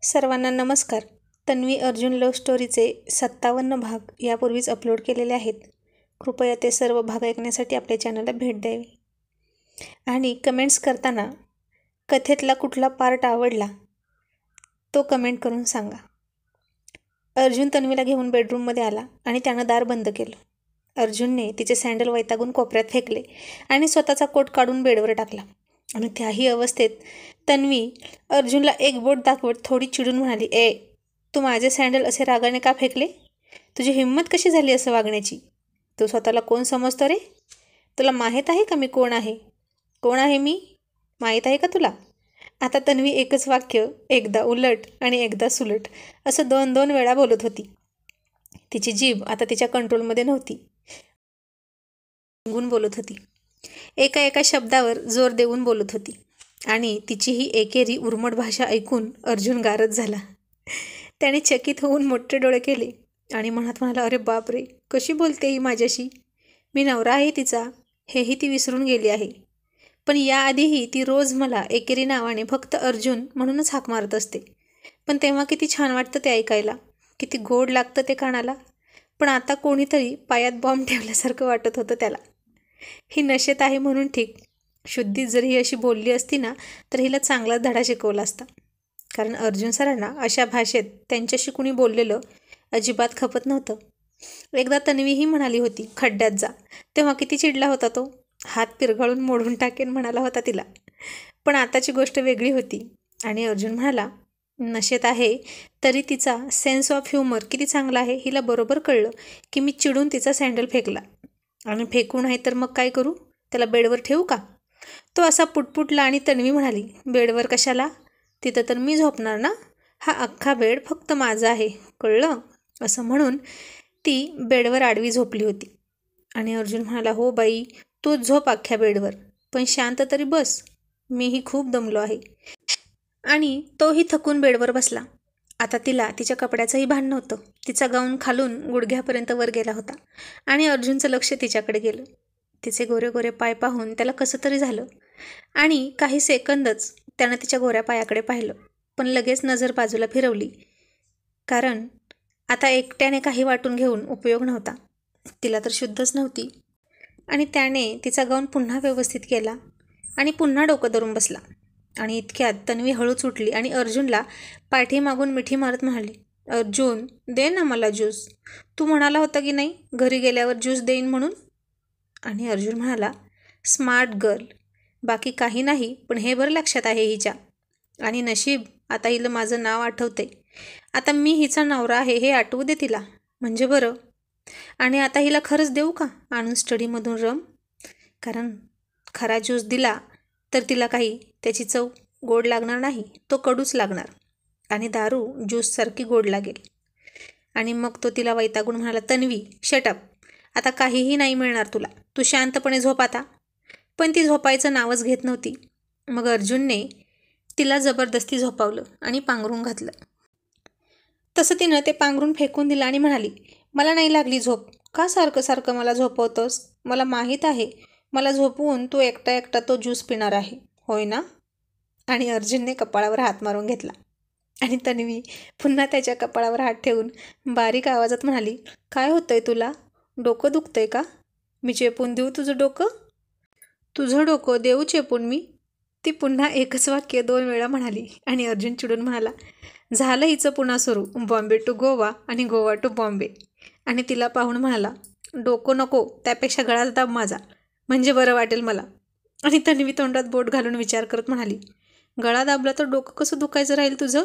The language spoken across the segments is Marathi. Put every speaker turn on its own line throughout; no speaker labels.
सर्वांना नमस्कार. तन्वी अर्जुन लव्ह स्टोरीचे 57 भाग यापूर्वीच अपलोड केलेले आहेत. कृपया ते सर्व भाग ऐकण्यासाठी आपल्या चॅनलला भेट द्यावी. आणि कमेंट्स करताना कथेतला कुठला पार्ट आवडला तो कमेंट करून सांगा. अर्जुन तन्वीला घेऊन बेडरूममध्ये आला आणि त्यानं दार बंद केलं. अर्जुनने तिचे सँडल वैतागून कोपऱ्यात फेकले आणि स्वतःचा कोट काढून बेडवर टाकला. आणि त्याही अवस्थेत तन्वी अर्जुनला एक बोट दाखवत थोडी चिडून म्हणाली, ए, तू माझे सँडल असे रागाने का फेकले? तुझी हिंमत कशी झाली असं वागण्याची? तू स्वतःला कोण समजतो रे? तुला माहीत आहे का मी कोण आहे? कोण आहे मी? माहीत आहे का तुला? आता तन्वी एकच वाक्य एकदा उलट आणि एकदा सुलट असं 2-2 वेळा बोलत होती. तिची जीभ आता तिच्या कंट्रोलमध्ये नव्हती. गुण बोलत होती. एका एका शब्दावर जोर देऊन बोलत होती. आणि तिची ही एकेरी उर्मट भाषा ऐकून अर्जुन गारच झाला. त्याने चकित होऊन मोठे डोळे केले आणि मनात म्हणाला, अरे बापरे, कशी बोलते ही माझ्याशी? मी नवरा आहे तिचा, हेही ती विसरून गेली आहे. पण याआधीही ती रोज मला एकेरी नावाने फक्त अर्जुन म्हणूनच हाक मारत असते. पण तेव्हा किती छान वाटतं ते ऐकायला, किती गोड लागतं ते कानाला. पण आता कोणीतरी पायात बॉम्ब ठेवल्यासारखं वाटत होतं त्याला. ही नशेत आहे म्हणून ठीक. शुद्धीत जर ही अशी बोलली असती ना तर हिला चांगलाच धडा शिकवला असता. कारण अर्जुन सरांना अशा भाषेत त्यांच्याशी कुणी बोललेलं अजिबात खपत नव्हतं. एकदा तन्वीही म्हणाली होती, खड्ड्यात जा, तेव्हा किती चिडला होता तो. हात पिरघळून मोडून टाकेन म्हणाला होता तिला. पण आताची गोष्ट वेगळी होती. आणि अर्जुन म्हणाला, नशेत आहे तरी तिचा सेन्स ऑफ ह्युमर किती चांगला आहे. हिला बरोबर कळलं की मी चिडून तिचा सँडल फेकला. आणि फेकू नाही तर मग काय करू? त्याला बेडवर ठेवू का? तो असा पुटपुटला आणि तन्वी म्हणाली, बेडवर कशाला? तिथं तर मी झोपणार ना. हा अख्खा बेड फक्त माझा आहे, कळलं? असं म्हणून ती बेडवर आडवी झोपली होती. आणि अर्जुन म्हणाला, हो बाई, तूच झोप अख्ख्या बेडवर, पण शांत तरी बस, मीही खूप दमलो आहे. आणि तोही थकून बेडवर बसला. आता तिला तिच्या कपड्याचंही भान नव्हतं. तिचा गाऊन खालून गुडघ्यापर्यंत वर गेला होता आणि अर्जुनचं लक्ष तिच्याकडे गेलं. तिचे गोरे गोरे पाय पाहून त्याला कसं तरी झालं आणि काही सेकंदच त्यानं तिच्या गोऱ्या पायाकडे पाहिलं. पण लगेच नजर बाजूला फिरवली, कारण आता एकट्याने काही वाटून घेऊन उपयोग नव्हता. तिला तर शुद्धच नव्हती. आणि त्याने तिचा गाऊन पुन्हा व्यवस्थित केला आणि पुन्हा डोकं धरून बसला. आणि इतक्यात तन्वी हळूच उठली आणि अर्जुनला पाठीमागून मिठी मारत म्हणाली, अर्जुन, दे ना मला ज्यूस. तू म्हणाला होता की नाही घरी गेल्यावर ज्यूस देईन म्हणून. आणि अर्जुन म्हणाला, स्मार्ट गर्ल, बाकी काही नाही, पण हे बरं लक्षात आहे हिच्या. आणि नशीब आता हिला माझं नाव आठवते. आता मी हिचा नवरा आहे हे आठवू दे तिला, म्हणजे बरं. आणि आता हिला खरंच देऊ का आणून स्टडीमधून रम? कारण खरा ज्यूस दिला तर तिला काही त्याची चव गोड लागणार नाही, तो कडूच लागणार. आणि दारू ज्यूससारखी गोड लागेल. आणि मग तो तिला वैतागून म्हणाला, तन्वी, शटअप, आता काहीही नाही मिळणार तुला, तू शांतपणे झोप आता. पण ती झोपायचं नावच घेत नव्हती. मग अर्जुनने तिला जबरदस्ती झोपावलं आणि पांघरून घातलं. तसं तिनं ते पांघरून फेकून दिलं आणि म्हणाली, मला नाही लागली झोप, का सारखं सारखं मला झोपवतोस? मला माहीत आहे मला झोपवून तू एकटा एकटा तो ज्यूस पिणार आहे, होय ना? आणि अर्जुनने कपाळावर हात मारून घेतला. आणि तन्वी पुन्हा त्याच्या कपाळावर हात ठेवून बारीक आवाजात म्हणाली, काय होतंय तुला? डोकं दुखतंय का? मी चेपून देऊ तुझं डोकं? तुझं डोकं देऊ चेपून मी? ती पुन्हा एकच वाक्य 2 वेळा म्हणाली. आणि अर्जुन चिडून म्हणाला, झालं हिचं पुन्हा सुरू, बॉम्बे टू गोवा आणि गोवा टू बॉम्बे. आणि तिला पाहून म्हणाला, डोकं नको, त्यापेक्षा गळाच दाब माझा, म्हणजे बरं वाटेल मला. आणि तन्वी तोंडात बोट घालून विचार करत म्हणाली, गळा दाबला तर डोकं कसं दुखायचं राहील तुझं?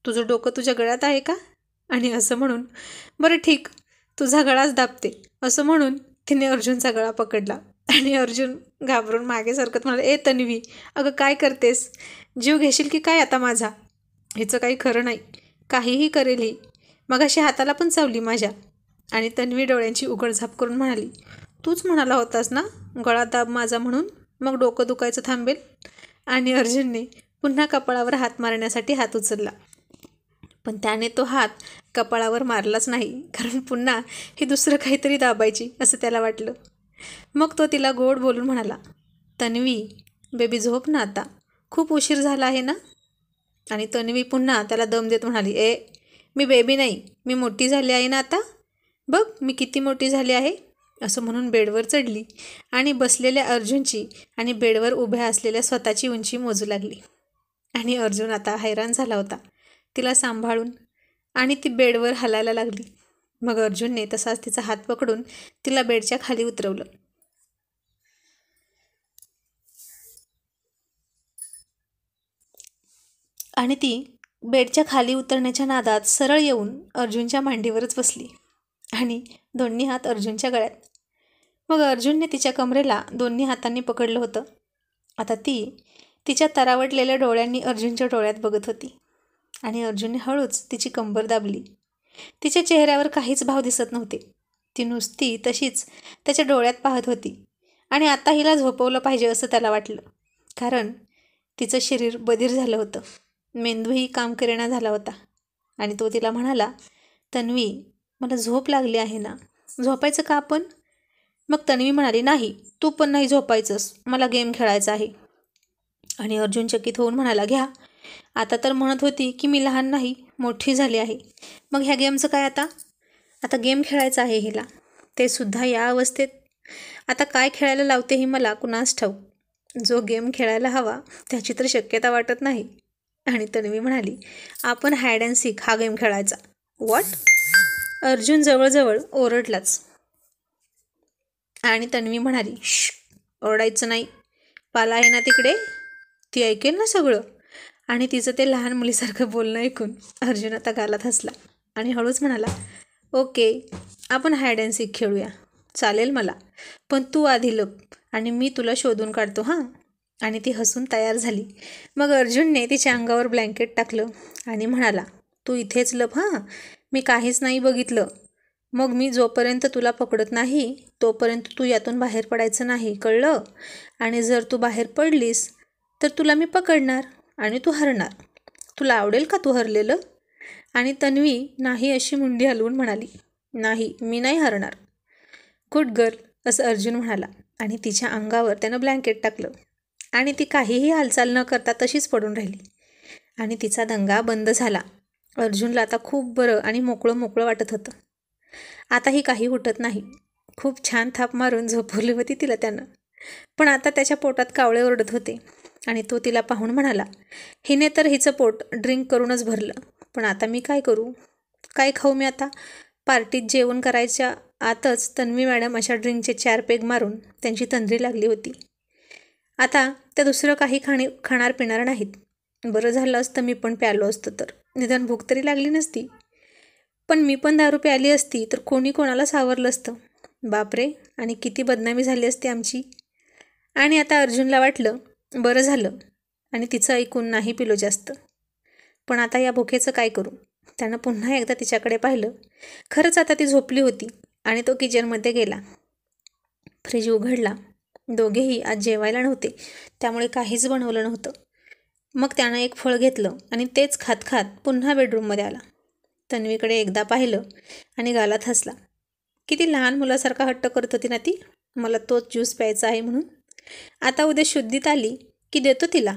तुझं डोकं तुझ्या गळ्यात आहे का? आणि असं म्हणून, बरं ठीक, तुझा गळाच दाबते, असं म्हणून तिने अर्जुनचा गळा पकडला. आणि अर्जुन घाबरून मागे सरकत म्हणाला, ए तन्वी, अगं काय करतेस? जीव घेशील की काय आता माझा? हिचं काही खरं नाही, काहीही करेल ही, मगाशी हाताला पण चावली माझ्या. आणि तन्वी डोळ्यांची उघडझाप करून म्हणाली, तूच म्हणाला होतास ना गळा दाब माझा म्हणून, मग डोकं दुखायचं थांबेल. आणि अर्जुनने पुन्हा कपाळावर हात मारण्यासाठी हात उचलला. पण त्याने तो हात कपाळावर मारलाच नाही, कारण पुन्हा ही दुसरं काहीतरी दाबायची असं त्याला वाटलं. मग तो तिला गोड बोलून म्हणाला, तन्वी बेबी, झोप ना आता, खूप उशीर झाला आहे ना. आणि तन्वी पुन्हा त्याला दम देत म्हणाली, मी बेबी नाही, मी मोठी झाली आहे ना आता, बघ मी किती मोठी झाली आहे. असं म्हणून बेडवर चढली आणि बसलेल्या अर्जुनची आणि बेडवर उभ्या असलेल्या स्वतःची उंची मोजू लागली. आणि अर्जुन आता हैराण झाला होता तिला सांभाळून, आणि ती बेडवर हलायला लागली. मग अर्जुनने तसाच तिचा हात पकडून तिला बेडच्या खाली उतरवलं. आणि ती बेडच्या खाली उतरण्याच्या नादात सरळ येऊन अर्जुनच्या मांडीवरच बसली आणि दोन्ही हात अर्जुनच्या गळ्यात. मग अर्जुनने तिच्या कमरेला दोन्ही हातांनी पकडलं होतं. आता ती तिच्या तरावटलेल्या डोळ्यांनी अर्जुनच्या डोळ्यात बघत होती आणि अर्जुनने हळूच तिची कंबर दाबली. तिच्या चेहऱ्यावर काहीच भाव दिसत नव्हते. ती नुसती तशीच त्याच्या डोळ्यात पाहत होती. आणि आता हिला झोपवलं पाहिजे असं त्याला वाटलं, कारण तिचं शरीर बधीर झालं होतं, मेंदूही काम करेना झाला होता. आणि तो तिला म्हणाला, तन्वी मला झोप लागली आहे ना, झोपायचं का आपण? मग तन्वी म्हणाली, नाही तू पण नाही झोपायचंस, मला गेम खेळायचा आहे. आणि अर्जुन चकित होऊन म्हणाला, घ्या, आता तर म्हणत होती की मी लहान नाही, मोठी झाली आहे, मग ह्या गेमचं काय? आता गेम खेळायचं आहे हिला, ते सुद्धा या अवस्थेत. आता काय खेळायला लावते ही मला कुणास ठाऊक. जो गेम खेळायला हवा त्याची तर शक्यता वाटत नाही. आणि तन्वी म्हणाली, आपण हायड अँड सीक हा गेम खेळायचा. व्हॉट? अर्जुन जवळजवळ ओरडलाच. आणि तन्वी म्हणाली, ओरडायचं नाही, पाला आहे ना तिकडे, ती ऐकेल ना सगळं. आणि तिचं ते लहान मुलीसारखं बोलणं ऐकून अर्जुन आता गालात हसला आणि हळूच म्हणाला, ओके, आपण हायड अँड सीक खेळूया, चालेल मला, पण तू आधी लप आणि मी तुला शोधून काढतो हां. आणि ती हसून तयार झाली. मग अर्जुनने तिच्या अंगावर ब्लँकेट टाकलं आणि म्हणाला, तू इथेच लप हां, मी काहीच नाही बघितलं. मग मी जोपर्यंत तुला पकडत नाही तोपर्यंत तू यातून बाहेर पडायचं नाही, कळलं? आणि जर तू बाहेर पडलीस तर तुला मी पकडणार आणि तू हरणार. तुला आवडेल का तू हरलेलं? आणि तन्वी नाही अशी मुंडी हलवून म्हणाली, नाही, मी नाही हरणार. गुड गर्ल, असं अर्जुन म्हणाला आणि तिच्या अंगावर त्यानं ब्लँकेट टाकलं. आणि ती काहीही हालचाल न करता तशीच पडून राहिली. आणि तिचा दंगा बंद झाला. अर्जुनला आता खूप बरं आणि मोकळं मोकळं वाटत होतं. आताही काही उठत नाही. खूप छान थाप मारून झोपवली होती तिला त्यानं, पण आता त्याच्या पोटात कावळे ओरडत होते. आणि तो तिला पाहून म्हणाला, हिने तर हिचं पोट ड्रिंक करूनच भरलं, पण आता मी काय करू? काय खाऊ मी आता? पार्टीत जेवण करायच्या आतच तन्वी मॅडम अशा ड्रिंकचे 4 पेग मारून त्यांची तंद्री लागली होती. आता त्या दुसरं काही खाणार पिणार नाहीत. बरं झालं असतं मी पण प्यालो असतं तर, निदान भूक तरी लागली नसती. पण मी पण दारू प्याली असती तर कोणी कोणाला सावरलं असतं. बापरे, आणि किती बदनामी झाली असती आमची. आणि आता अर्जुनला वाटलं, बरं झालं आणि तिचं ऐकून नाही पिलो जास्त. पण आता या भुकेचं काय करू? त्यानं पुन्हा एकदा तिच्याकडे पाहिलं. खरंच आता ती झोपली होती. आणि तो किचनमध्ये गेला. फ्रीज उघडला. दोघेही आज जेवायला नव्हते, त्यामुळे काहीच बनवलं नव्हतं. मग त्यानं एक फळ घेतलं आणि तेच खात खात पुन्हा बेडरूममध्ये आला. तन्वीकडे एकदा पाहिलं आणि गालात हसला. किती लहान मुलासारखा हट्ट करत होती ना ती, मला तोच ज्यूस प्यायचा आहे म्हणून. आता उद्या शुद्धीत आली की देतो तिला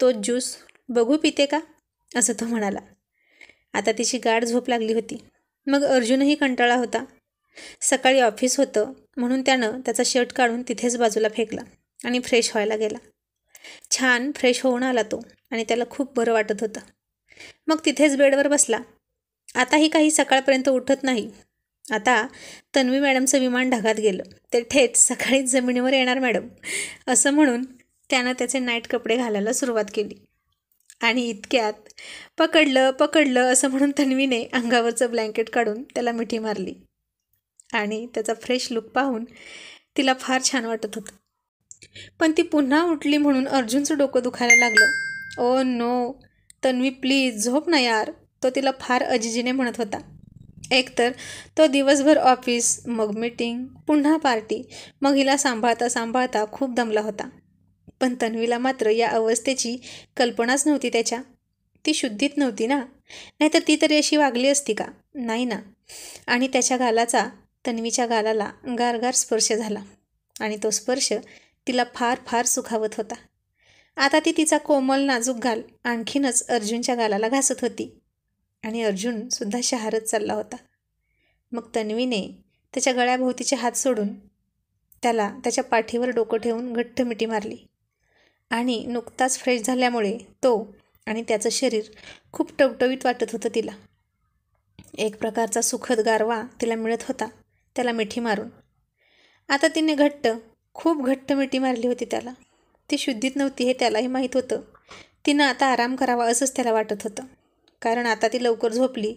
तोच ज्यूस, बघू पिते का, असं तो म्हणाला. आता तिची गाढ झोप लागली होती. मग अर्जुनही कंटाळा होता. सकाळी ऑफिस होतं म्हणून त्यानं त्याचा शर्ट काढून तिथेच बाजूला फेकला आणि फ्रेश व्हायला गेला. छान फ्रेश होऊन आला तो आणि त्याला खूप बरं वाटत होतं. मग तिथेच बेडवर बसला. आताही काही सकाळपर्यंत उठत नाही. आता तन्वी मॅडमचं विमान ढगात गेलं, ते थेट सकाळीच जमिनीवर येणार मॅडम, असं म्हणून त्यानं त्याचे नाईट कपडे घालायला सुरुवात केली. आणि इतक्यात पकडलं असं म्हणून तन्वीने अंगावरचं ब्लँकेट काढून त्याला मिठी मारली. आणि त्याचा फ्रेश लुक पाहून तिला फार छान वाटत होतं. पण ती पुन्हा उठली म्हणून अर्जुनचं डोकं दुखायला लागलं. ओ नो, तन्वी प्लीज झोप ना यार, तो तिला फार अजिजीने म्हणत होता. एकतर तो दिवसभर ऑफिस, मग मीटिंग, पुन्हा पार्टी, मग हिला सांभाळता सांभाळता खूप दमला होता. पण तन्वीला मात्र या अवस्थेची कल्पनाच नव्हती त्याच्या. ती शुद्धीत नव्हती ना, नाहीतर ती तरी अशी वागली असती का? नाही ना. आणि त्याच्या गालाचा तन्वीच्या गालाला गारगार स्पर्श झाला आणि तो स्पर्श तिला फार फार सुखावत होता. आता ती तिचा कोमल नाजूक गाल आणखीनच अर्जुनच्या गालाला घासत होती आणि अर्जुनसुद्धा शहारत चालला होता. मग तन्वीने त्याच्या गळ्याभोवतीचे हात सोडून त्याला त्याच्या पाठीवर डोकं ठेवून घट्ट मिठी मारली आणि नुकताच फ्रेश झाल्यामुळे तो आणि त्याचं शरीर खूप टवटवीत वाटत होतं तिला. एक प्रकारचा सुखद गारवा तिला मिळत होता त्याला मिठी मारून. आता तिने खूप घट्ट मिठी मारली होती त्याला. ती शुद्धीत नव्हती हे त्यालाही माहीत होतं. तिनं आता आराम करावा असंच त्याला वाटत होतं. कारण आता ती लवकर झोपली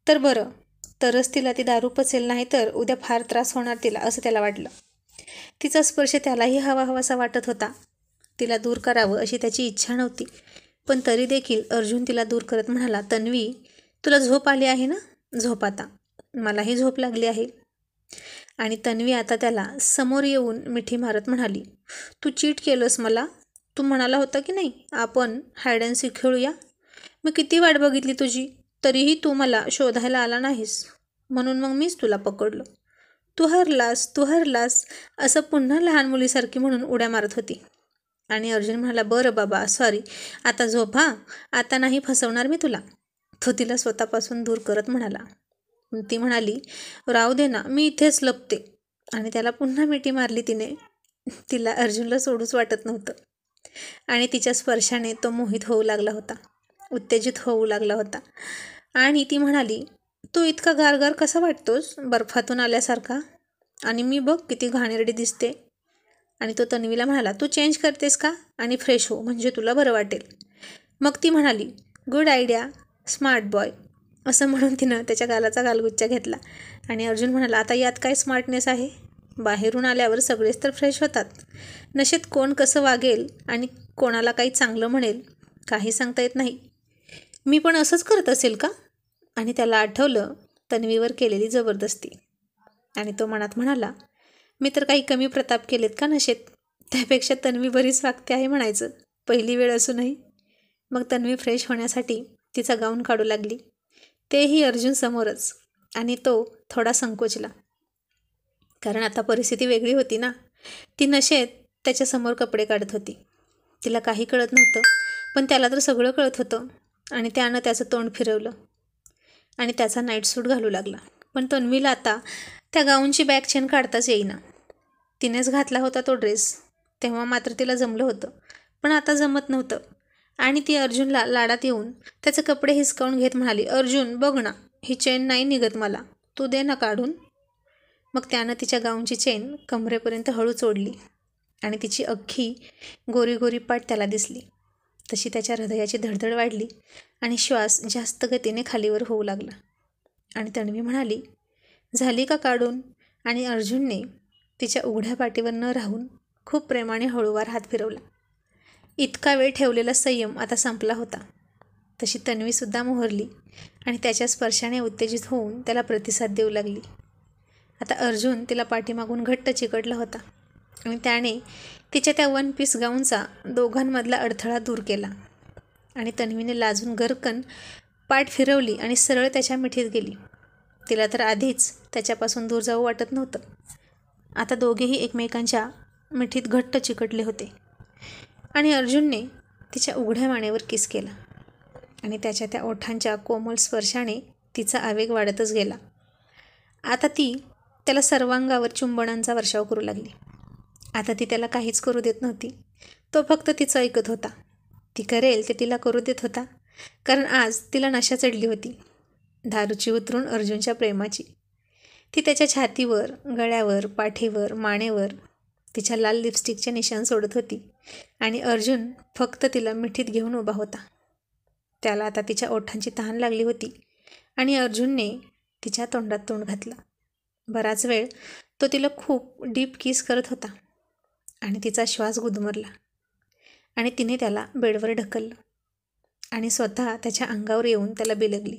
तर बरं, तरच तिला ती दारू पचेल, नाही तर उद्या फार त्रास होणार तिला असं त्याला वाटलं. तिचा स्पर्श त्यालाही हवाहवासा वाटत होता. तिला दूर करावं अशी त्याची इच्छा नव्हती, पण तरी देखील अर्जुन तिला दूर करत म्हणाला, तन्वी, तुला झोप आली आहे ना? झोप आता. मलाही झोप लागली आहे. आणि तन्वी आता त्याला समोर येऊन मिठी मारत म्हणाली, तू चीट केलंस मला. तू म्हणाला होता की नाही आपण हायड अँड सीक खेळूया. मी किती वाट बघितली तुझी, तरीही तू मला शोधायला आला नाहीस. म्हणून मग मीच तुला पकडलं. तू हरलास असं पुन्हा लहान मुलीसारखी म्हणून उड्या मारत होती. आणि अर्जुन म्हणाला, बरं बाबा, सॉरी, आता झोप हां, आता नाही फसवणार मी तुला. तो तिला स्वतःपासून दूर करत म्हणाला. ती म्हणाली, राहू दे ना, मी इथेच लपते. आणि त्याला पुन्हा मिठी मारली तिने. तिला अर्जुनला सोडूच वाटत नव्हतं आणि तिच्या स्पर्शाने तो मोहित होऊ लागला होता, उत्तेजित होऊ लागला होता. आणि ती म्हणाली, तू इतका गारगार कसा वाटतोस, बर्फातून आल्यासारखा, आणि मी बघ किती घाणेरडी दिसते. आणि तो तन्वीला म्हणाला, तू चेंज करतेस का आणि फ्रेश हो, म्हणजे तुला बरं वाटेल. मग ती म्हणाली, गुड आयडिया, स्मार्ट बॉय, असं म्हणून तिनं त्याच्या गालाचा गालगुच्चा घेतला. आणि अर्जुन म्हणाला, आता यात काय स्मार्टनेस आहे? बाहेरून आल्यावर सगळेच तर फ्रेश होतात. नशेत कोण कसं वागेल आणि कोणाला काही चांगलं म्हणेल काही सांगता येत नाही. मी पण असंच करत असेल का? आणि त्याला आठवलं तन्वीवर केलेली जबरदस्ती. आणि तो मनात म्हणाला, मी तर काही कमी प्रताप केलेत का नशेत? त्यापेक्षा तन्वी बरीच वागते आहे म्हणायचं, पहिली वेळ असूनही. मग तन्वी फ्रेश होण्यासाठी तिचा गाऊन काढू लागली, तेही अर्जुन समोरच. आणि तो थोडा संकोचला, कारण आता परिस्थिती वेगळी होती ना. ती नशेत त्याच्यासमोर कपडे काढत होती. तिला काही कळत नव्हतं, पण त्याला तर सगळं कळत होतं. आणि त्यानं त्याचं तोंड फिरवलं आणि त्याचा नाईट सूट घालू लागला. पण तन्वीला आता त्या गाऊनची बॅक चेन काढताच येईना. तिनेच घातला होता तो ड्रेस, तेव्हा मात्र तिला जमलं होतं, पण आता जमत नव्हतं. आणि ती अर्जुनला लाडात येऊन त्याचे कपडे हिसकावून घेत म्हणाली, अर्जुन बघ ना, ही चेन नाही निघत मला, तू दे ना काढून. मग त्यानं तिच्या गाऊनची चेन कमरेपर्यंत हळू चोडली आणि तिची अख्खी गोरी गोरी पाठ त्याला दिसली. तशी त्याच्या हृदयाची धडधड वाढली आणि श्वास जास्त गतीने खालीवर होऊ लागला. आणि तन्वी म्हणाली, झाली का काढून? आणि अर्जुनने तिच्या उघड्या पाठीवर न राहून खूप प्रेमाने हळूवार हात फिरवला. इतका वेळ ठेवलेला संयम आता संपला होता. तशी तन्वीसुद्धा मोहरली आणि त्याच्या स्पर्शाने उत्तेजित होऊन त्याला प्रतिसाद देऊ लागली. आता अर्जुन तिला पाठीमागून घट्ट चिकटला होता आणि त्याने तिच्या त्या वन पीस गाऊनचा दोघांमधला अडथळा दूर केला. आणि तन्वीने लाजून गरकन पाठ फिरवली आणि सरळ त्याच्या मिठीत गेली. तिला तर आधीच त्याच्यापासून दूर जाऊ वाटत नव्हतं. आता दोघेही एकमेकांच्या मिठीत घट्ट चिकटले होते. आणि अर्जुनने तिच्या उघड्या मानेवर किस केला आणि त्याच्या त्या ओठांच्या कोमल स्पर्शाने तिचा आवेग वाढतच गेला. आता ती त्याला सर्वांगावर चुंबनांचा वर्षाव करू लागली. आता ती त्याला काहीच करू देत नव्हती. तो फक्त तिचं ऐकत होता. ती करेल ते तिला करू देत होता, कारण आज तिला नशा चढली होती, दारूची उतरून अर्जुनच्या प्रेमाची. ती त्याच्या छातीवर, गळ्यावर, पाठीवर, मानेवर तिच्या लाल लिपस्टिकचे निशाण सोडत होती. आणि अर्जुन फक्त तिला मिठीत घेऊन उभा होता. त्याला आता तिच्या ओठांची तहान लागली होती आणि अर्जुनने तिच्या तोंडात तोंड घातलं. बराच वेळ तो तिला खूप डीप किस करत होता आणि तिचा श्वास गुदमरला. आणि तिने त्याला बेडवर ढकललं आणि स्वतः त्याच्या अंगावर येऊन त्याला बिलगली.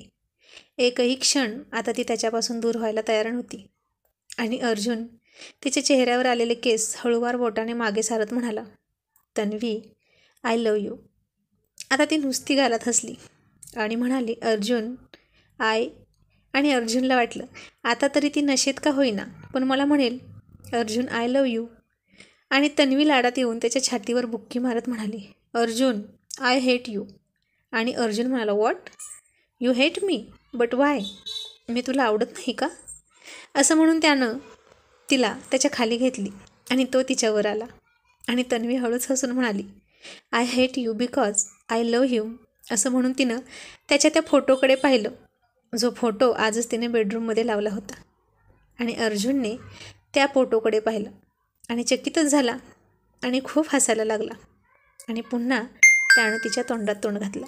एकही क्षण आता ती त्याच्यापासून दूर व्हायला तयार नव्हती. आणि अर्जुन तिच्या चेहऱ्यावर आलेले केस हळूवार बोटाने मागे सारत म्हणाला, तन्वी, आय लव्ह यू. आता ती नुसती गालात हसली आणि म्हणाली, अर्जुन आणि अर्जुनला वाटलं, आता तरी ती नशेत का होईना, पण मला म्हणेल, अर्जुन, आय लव्ह यू. आणि तन्वी लाडात येऊन त्याच्या छातीवर बुक्की मारत म्हणाली, अर्जुन, आय हेट यू. आणि अर्जुन म्हणाला, what? You hate me? But why? मी तुला आवडत नाही का? असं म्हणून त्यानं तिला त्याच्या खाली घेतली आणि तो तिच्यावर आला. आणि तन्वी हळूच हसून म्हणाली, I hate you because I love you. असं म्हणून तिनं त्याच्या त्या फोटोकडे पाहिलं, जो फोटो आजच तिने बेडरूममध्ये लावला होता. आणि अर्जुनने त्या फोटोकडे पाहिलं आणि चकितच झाला आणि खूप हसायला लागला. आणि पुन्हा त्यानं तिच्या तोंडात तोंड घातलं.